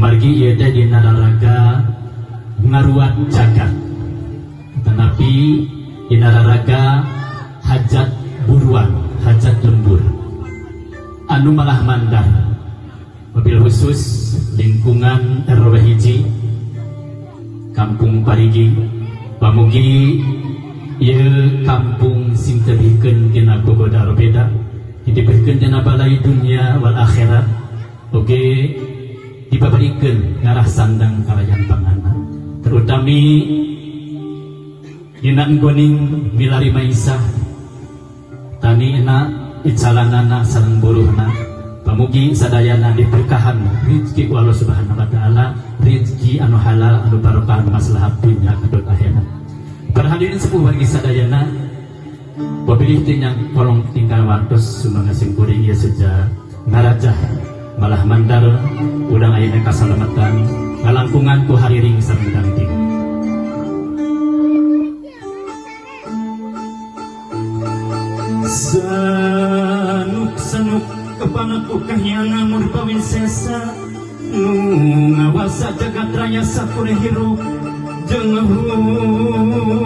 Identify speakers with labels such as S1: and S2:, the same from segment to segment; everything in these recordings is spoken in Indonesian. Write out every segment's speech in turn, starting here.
S1: kumargi ieu teh dina raraga ngaruat jagat, tetapi dina raraga hajat buruan, hajat lembur anu malah mandar, mobil khusus lingkungan RW hiji Kampung Parigi. Pamugi ieu kampung sing tebihkeun tina gogoda robeda, ditebihkeun tina balai dunia wal akhirat, oge dibabadikeun ngarah sandang kalayan pangana, terutami dina nggoning milari maisah tani enak icalanana sareng buruhna. Pamugi sadayana diberkahan rezeki ku Allah Subhanahu wa taala, rezeki anu halal anu barokah anu maslahat dunya kedot akhirat. Para hadirin sepuh wargi sadayana, wapilih tinyang kolong tinggal wartos sumangga sing kuring ieu seja ngarajah malah mandar udang ayeuna kasalamatan ngalangkungan ku hariring sareng dangding. Sanuk-sanuk kepanaku kahyana murpawin sesa nu ngawasa jagat raya sakure hirup jeung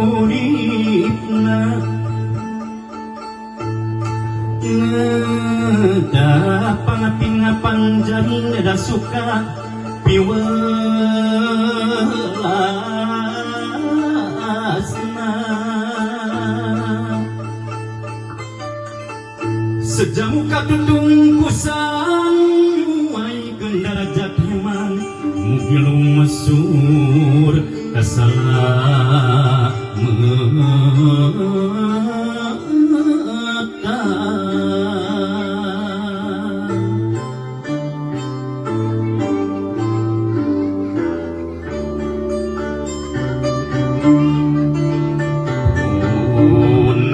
S1: huripna ngeda pangapingapan jari ngeda suka piwelasna sejamu katutung kusang muai gendarajat heman mugilung mesur kasala mata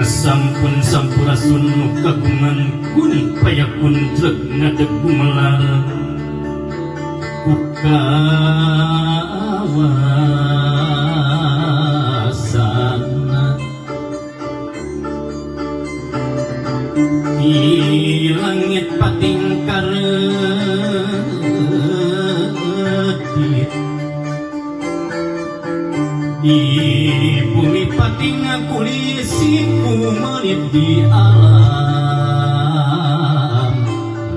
S1: sampun sampurasun kagungan kun payakun trek ngadeg gumelar ukawasana di langit patingkar di bumi patinga kulisi kumarit di alam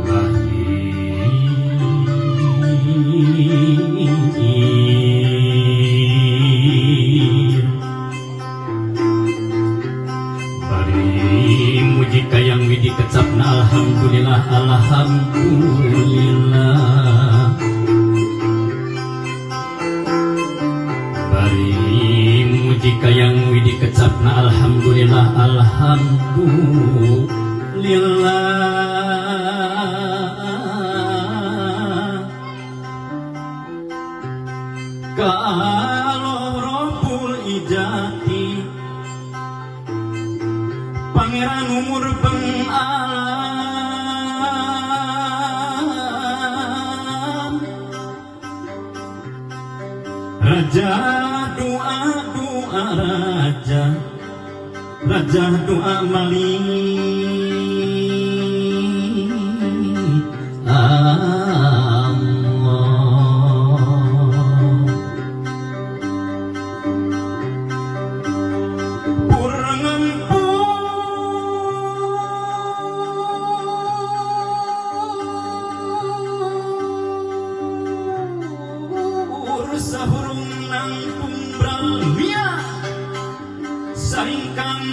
S1: lahir bari muji kayang widi kecapna alhamdulillah alhamdulillah jika yang widi kecapna alhamdulillah alhamdulillah kalau Rabbul Ijati pangeran umur pengalam raja raja doa mali Allah purang empur sahurung nangtung bralmia saringkan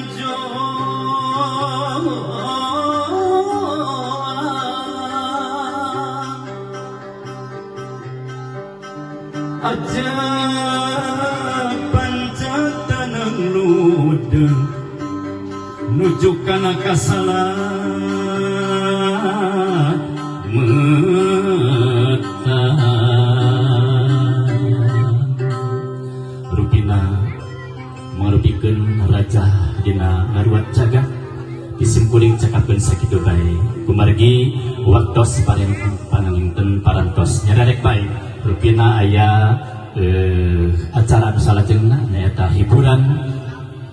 S1: aja pancatanang ludeng nuju kana kasalat meta rupina marupikeun raja dina ngaruat jagat isim kuring cakapeun sakitu bae kumargi waktos panangingten parantos nyararek bae rupina aya acara anu salajengna nyaeta hiburan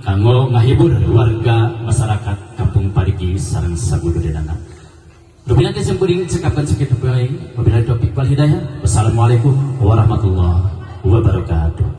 S1: kanggo ngahibur warga masyarakat Kampung Parigi sareng sagudurenana. Demikian yang kuring cekapkan sekitar baik. Wabillahi taufiq wal hidayah. Wassalamualaikum warahmatullahi wabarakatuh.